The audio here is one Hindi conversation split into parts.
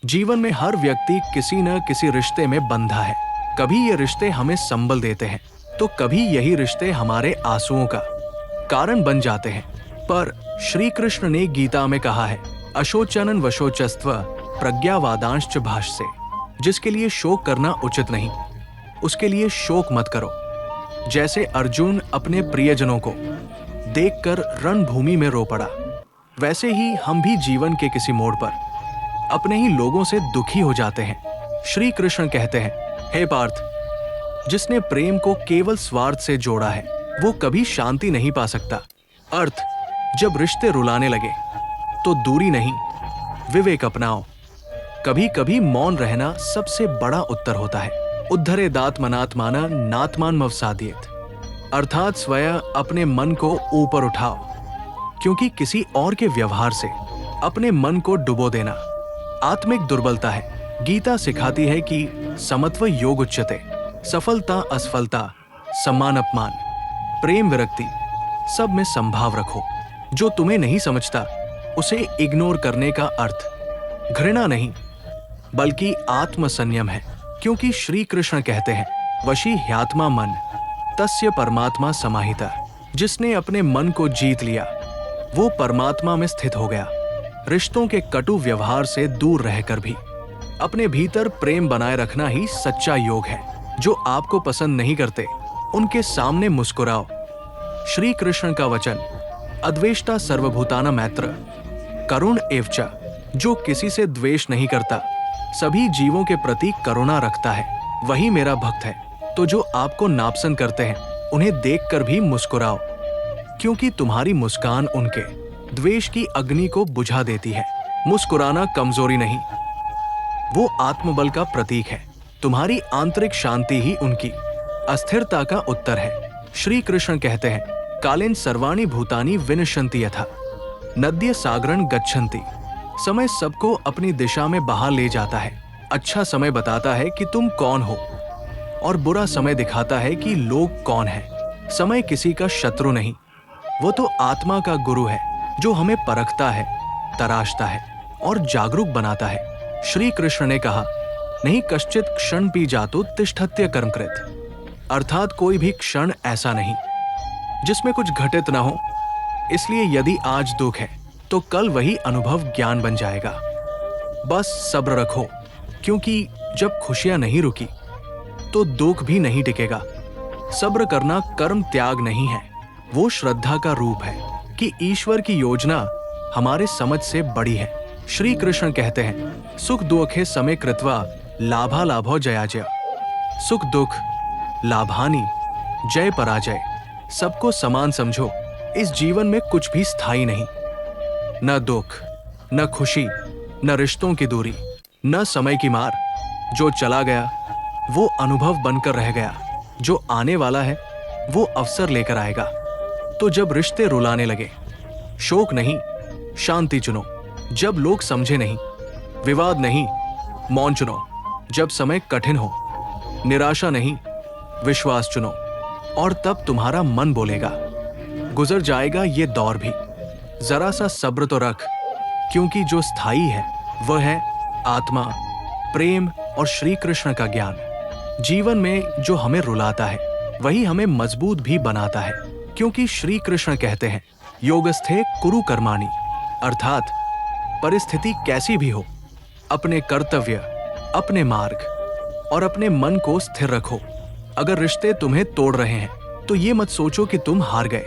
जीवन में हर व्यक्ति किसी न किसी रिश्ते में बंधा है। कभी ये रिश्ते हमें संबल देते हैं तो कभी यही रिश्ते हमारे आंसुओं का कारण बन जाते हैं। पर श्री कृष्ण ने गीता में कहा है, अशोचनन वशोचस्त्व प्रज्ञावादांश्च भाष्ये, जिसके लिए शोक करना उचित नहीं उसके लिए शोक मत करो। जैसे अर्जुन अपने प्रियजनों को देखकर रणभूमि में रो पड़ा, वैसे ही हम भी जीवन के किसी मोड़ पर अपने ही लोगों से दुखी हो जाते हैं। श्री कृष्ण कहते हैं, हे पार्थ, जिसने प्रेम को केवल स्वार्थ से जोड़ा है वो कभी शांति नहीं पा सकता। अर्थ, जब रिश्ते रुलाने लगे तो दूरी नहीं, विवेक अपनाओ। कभी कभी मौन रहना सबसे बड़ा उत्तर होता है। उद्धरेदात्मनात्मान नात्मान मवसाद्येत, अर्थात स्वयं अपने मन को ऊपर उठाओ, क्योंकि किसी और के व्यवहार से अपने मन को डुबो देना आत्मिक दुर्बलता है। गीता सिखाती है कि समत्व योग उच्यते, सफलता असफलता, सम्मान अपमान, प्रेम विरक्ति, सब में संभाव रखो। जो तुम्हें नहीं समझता उसे इग्नोर करने का अर्थ घृणा नहीं बल्कि आत्मसंयम है। क्योंकि श्री कृष्ण कहते हैं, वशी ह्यात्मा मन तस्य परमात्मा समाहिता, जिसने अपने मन को जीत लिया वो परमात्मा में स्थित हो गया। रिश्तों के कटु व्यवहार से दूर रहकर भी अपने भीतर प्रेम बनाए रखना ही सच्चा योग है। जो आपको पसंद नहीं करते उनके सामने मुस्कुराओ। श्री कृष्ण का वचन, अद्वेष्टा सर्वभूताना मैत्र करुण एवचा, जो किसी से द्वेष नहीं करता, सभी जीवों के प्रति करुणा रखता है, वही मेरा भक्त है। तो जो आपको नापसंद करते हैं उन्हें देखकर भी मुस्कुराओ, क्योंकि तुम्हारी मुस्कान उनके द्वेष की अग्नि को बुझा देती है। मुस्कुराना कमजोरी नहीं, वो आत्मबल का प्रतीक है। तुम्हारी आंतरिक शांति ही उनकी अस्थिरता का उत्तर है। श्री कृष्ण कहते हैं, कालेन सर्वाणि भूतानि विनश्यन्ति यथा नद्य सागरन गच्छन्ति, समय सबको अपनी दिशा में बहा ले जाता है। अच्छा समय बताता है कि तुम कौन हो और बुरा समय दिखाता है कि लोग कौन हैं। समय किसी का शत्रु नहीं, वो तो आत्मा का गुरु है जो हमें परखता है, तराशता है और जागरूक बनाता है। श्री कृष्ण ने कहा, नहीं कश्चित क्षण पी जातु तिष्ठत्य कर्मकृत, अर्थात कोई भी क्षण ऐसा नहीं जिसमें कुछ घटित ना हो। इसलिए यदि आज दुख है तो कल वही अनुभव ज्ञान बन जाएगा। बस सब्र रखो, क्योंकि जब खुशियां नहीं रुकी तो दुख भी नहीं टिकेगा। सब्र करना कर्म त्याग नहीं है, वो श्रद्धा का रूप है कि ईश्वर की योजना हमारे समझ से बड़ी है। श्री कृष्ण कहते हैं, सुख दुखे समय कृत्वा लाभा लाभो जयाजय, सुख दुख लाभानि जय पराजय, सबको समान समझो। इस जीवन में कुछ भी स्थायी नहीं, न दुख, न खुशी, न रिश्तों की दूरी, न समय की मार। जो चला गया वो अनुभव बनकर रह गया, जो आने वाला है वो अवसर लेकर आएगा। तो जब रिश्ते रुलाने लगे, शोक नहीं, शांति चुनो। जब लोग समझे नहीं, विवाद नहीं, मौन चुनो। जब समय कठिन हो, निराशा नहीं, विश्वास चुनो। और तब तुम्हारा मन बोलेगा, गुजर जाएगा ये दौर भी, जरा सा सब्र तो रख। क्योंकि जो स्थायी है वह है आत्मा, प्रेम और श्री कृष्ण का ज्ञान। जीवन में जो हमें रुलाता है वही हमें मजबूत भी बनाता है। क्योंकि श्री कृष्ण कहते हैं, योगस्थे कुरु कर्माणि, अर्थात परिस्थिति कैसी भी हो, अपने कर्तव्य, अपने मार्ग और अपने मन को स्थिर रखो। अगर रिश्ते तुम्हें तोड़ रहे हैं तो ये मत सोचो कि तुम हार गए,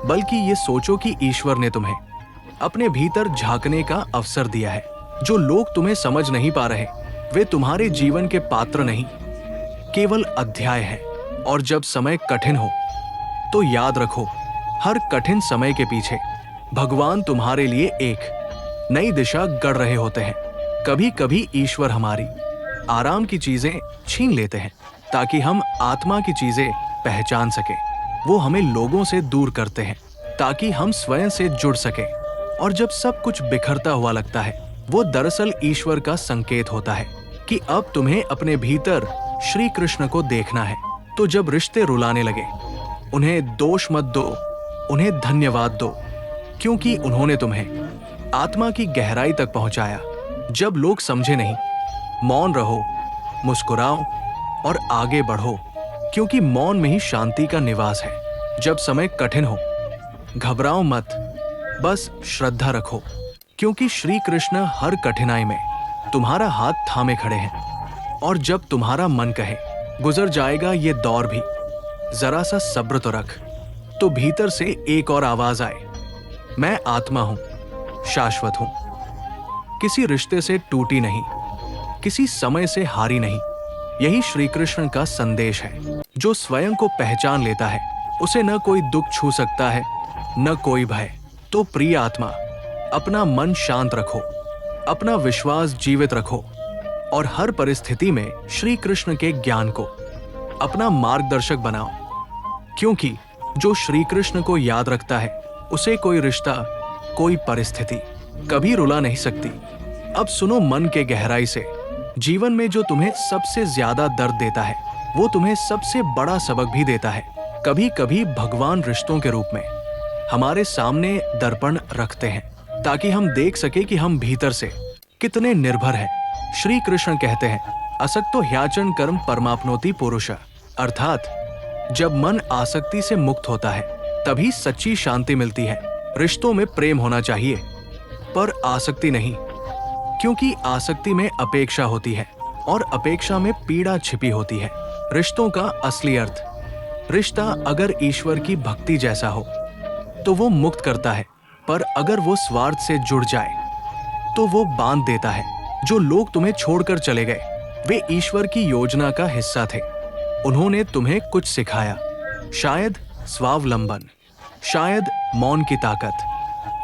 बल्कि ये सोचो कि ईश्वर ने तुम्हें अपने भीतर झांकने का अवसर दिया है। जो लोग तुम्हें समझ नहीं पा रहे वे तुम्हारे जीवन के पात्र नहीं, केवल अध्याय है। और जब समय कठिन हो तो याद रखो, हर कठिन समय के पीछे भगवान तुम्हारे लिए एक नई दिशा गढ़ रहे होते हैं। कभी कभी ईश्वर हमारी आराम की चीजें छीन लेते हैं ताकि हम आत्मा की चीजें पहचान सके। वो हमें लोगों से दूर करते हैं ताकि हम स्वयं से जुड़ सके। और जब सब कुछ बिखरता हुआ लगता है, वो दरअसल ईश्वर का संकेत होता है कि अब तुम्हें अपने भीतर श्री कृष्ण को देखना है। तो जब रिश्ते रुलाने लगे, उन्हें दोष मत दो, उन्हें धन्यवाद दो, क्योंकि उन्होंने तुम्हें आत्मा की गहराई तक पहुंचाया। जब लोग समझे नहीं, मौन रहो, मुस्कुराओ और आगे बढ़ो, क्योंकि मौन में ही शांति का निवास है। जब समय कठिन हो, घबराओ मत, बस श्रद्धा रखो, क्योंकि श्री कृष्ण हर कठिनाई में तुम्हारा हाथ थामे खड़े हैं। और जब तुम्हारा मन कहे गुजर जाएगा ये दौर भी, जरा सा सब्र तो रख, तो भीतर से एक और आवाज आए, मैं आत्मा हूं, शाश्वत हूं, किसी रिश्ते से टूटी नहीं, किसी समय से हारी नहीं। यही श्री कृष्ण का संदेश है। जो स्वयं को पहचान लेता है, उसे न कोई दुख छू सकता है, न कोई भय। तो प्रिय आत्मा, अपना मन शांत रखो, अपना विश्वास जीवित रखो और हर परिस्थिति में श्री कृष्ण के ज्ञान को अपना मार्गदर्शक बनाओ, क्योंकि जो श्री कृष्ण को याद रखता है, उसे कोई रिश्ता, कोई परिस्थिति कभी रुला नहीं सकती। अब सुनो मन के गहराई से, जीवन में जो तुम्हें सबसे ज्यादा दर्द देता है, वो तुम्हें सबसे बड़ा सबक भी देता है। कभी कभी भगवान रिश्तों के रूप में हमारे सामने दर्पण रखते हैं, ताकि हम देख सके कि हम भीतर से कितने निर्भर हैं। श्री कृष्ण कहते हैं, असक्तो ह्याचन कर्म परमाप्नोति पुरुष, अर्थात जब मन आसक्ति से मुक्त होता है, तभी सच्ची शांति मिलती है। रिश्तों में प्रेम होना चाहिए, पर आसक्ति नहीं, क्योंकि आसक्ति में अपेक्षा होती है और अपेक्षा में पीड़ा छिपी होती है। रिश्तों का असली अर्थ, रिश्ता अगर ईश्वर की भक्ति जैसा हो तो वो मुक्त करता है, पर अगर वो स्वार्थ से जुड़ जाए तो वो बांध देता है। जो लोग तुम्हें छोड़कर चले गए, वे ईश्वर की योजना का हिस्सा थे। उन्होंने तुम्हें कुछ सिखाया, शायद स्वावलंबन, शायद मौन की ताकत,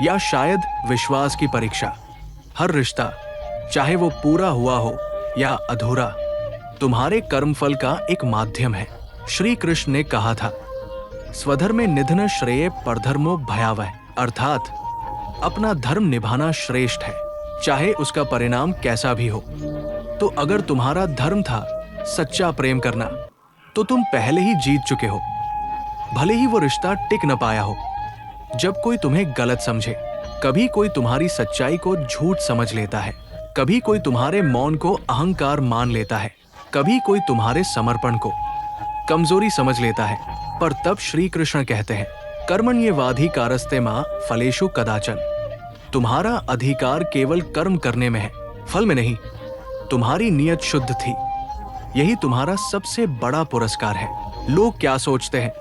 या शायद विश्वास की परीक्षा। हर रिश्ता, चाहे वो पूरा हुआ हो या अधूरा, तुम्हारे कर्मफल का एक माध्यम है। श्री कृष्ण ने कहा था, स्वधर्मे निधन श्रेय परधर्मो भयावह, अर्थात अपना धर्म निभाना श्रेष्ठ है, चाहे उसका परिणाम कैसा भी हो। तो अगर तुम्हारा धर्म था सच्चा प्रेम करना, तो तुम पहले ही जीत चुके हो, भले ही वो रिश्ता टिक न पाया हो। जब कोई तुम्हें गलत समझे, कभी कोई तुम्हारी सच्चाई को झूठ समझ लेता है, कभी कोई तुम्हारे मौन को अहंकार मान लेता है, कभी कोई तुम्हारे समर्पण को कमजोरी समझ लेता है, पर तब श्री कृष्ण कहते हैं, कर्मण्येवाधिकारस्ते मा फलेषु कदाचन। तुम्हारा अधिकार केवल कर्म करने में है, फल में नहीं। तुम्हारी नियत शुद्ध थी, यही तुम्हारा सबसे बड़ा पुरस्कार है। लोग क्या सोचते हैं,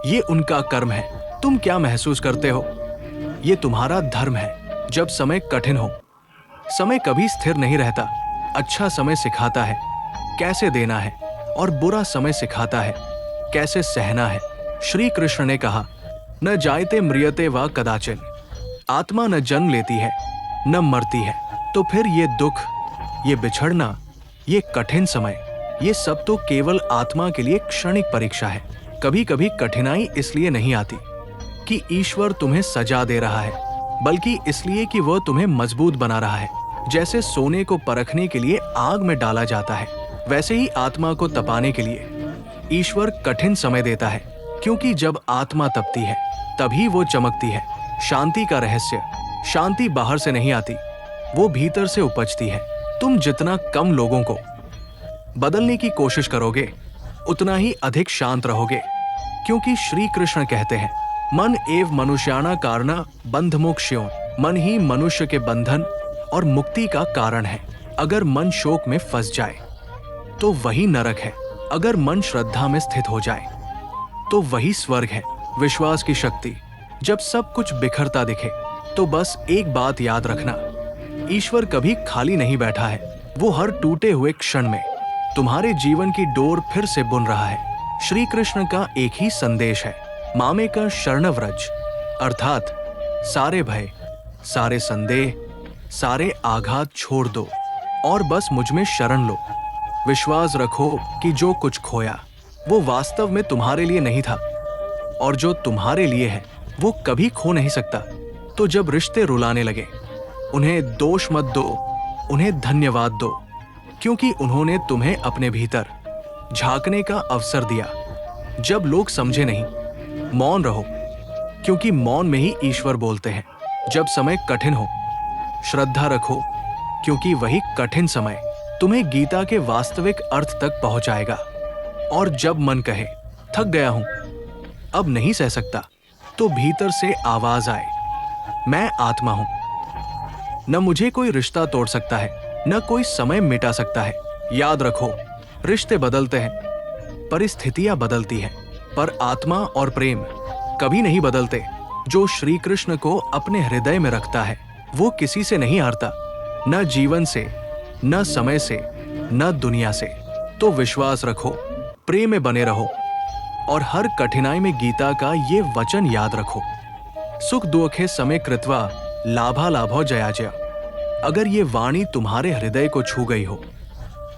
ये उनका कर्म है। तुम क्या महसूस करते हो, ये तुम्हारा धर्म है। जब समय कठिन हो, समय कभी स्थिर नहीं रहता। अच्छा समय सिखाता है कैसे देना है, और बुरा समय सिखाता है कैसे सहना है। श्री कृष्ण ने कहा, न जायते म्रियते वा कदाचिन, आत्मा न जन्म लेती है न मरती है। तो फिर ये दुख, ये बिछड़ना, ये कठिन समय, ये सब तो केवल आत्मा के लिए क्षणिक परीक्षा है। कभी कभी कठिनाई इसलिए नहीं आती कि ईश्वर तुम्हें सजा दे रहा है, बल्कि इसलिए कि वह तुम्हें मजबूत बना रहा है। जैसे सोने को परखने के लिए आग में डाला जाता है, वैसे ही आत्मा को तपाने के लिए ईश्वर कठिन समय देता है, क्योंकि जब आत्मा तपती है तभी वो चमकती है। शांति का रहस्य, शांति बाहर से नहीं आती, वो भीतर से उपजती है। तुम जितना कम लोगों को बदलने की कोशिश करोगे, उतना ही अधिक शांत रहोगे, क्योंकि श्री कृष्ण कहते हैं, मन एव मनुष्याणा कारण बंध मोक्षयों, मन ही मनुष्य के बंधन और मुक्ति का कारण है। अगर मन शोक में फंस जाए तो वही नरक है, अगर मन श्रद्धा में स्थित हो जाए तो वही स्वर्ग है। विश्वास की शक्ति, जब सब कुछ बिखरता दिखे तो बस एक बात याद रखना, ईश्वर कभी खाली नहीं बैठा है। वो हर टूटे हुए क्षण में तुम्हारे जीवन की डोर फिर से बुन रहा है। श्री कृष्ण का एक ही संदेश है, मामेक शरणव्रज, अर्थात सारे भय, सारे संदेह, सारे आघात छोड़ दो और बस मुझ में शरण लो। विश्वास रखो कि जो कुछ खोया वो वास्तव में तुम्हारे लिए नहीं था, और जो तुम्हारे लिए है वो कभी खो नहीं सकता। तो जब रिश्ते रुलाने लगे, उन्हें दोष मत दो, उन्हें धन्यवाद दो, क्योंकि उन्होंने तुम्हें अपने भीतर झांकने का अवसर दिया। जब लोग समझे नहीं, मौन रहो, क्योंकि मौन में ही ईश्वर बोलते हैं। जब समय कठिन हो, श्रद्धा रखो, क्योंकि वही कठिन समय तुम्हें गीता के वास्तविक अर्थ तक पहुंचाएगा। और जब मन कहे थक गया हूं, अब नहीं सह सकता, तो भीतर से आवाज आए, मैं आत्मा हूं। न मुझे कोई रिश्ता तोड़ सकता है, न कोई समय मिटा सकता है। याद रखो, रिश्ते बदलते हैं, परिस्थितियां बदलती हैं, पर आत्मा और प्रेम कभी नहीं बदलते। जो श्री कृष्ण को अपने हृदय में रखता है वो किसी से नहीं हारता, न जीवन से, न समय से, न दुनिया से। तो विश्वास रखो, प्रेम में बने रहो और हर कठिनाई में गीता का ये वचन याद रखो, सुख दुखे समय कृत्वा लाभा लाभो जया जया। अगर ये वाणी तुम्हारे हृदय को छू गई हो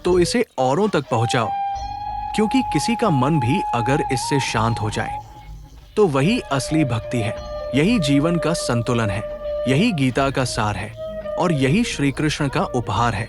तो इसे औरों तक पहुंचाओ, क्योंकि किसी का मन भी अगर इससे शांत हो जाए तो वही असली भक्ति है। यही जीवन का संतुलन है, यही गीता का सार है और यही श्री कृष्ण का उपहार है।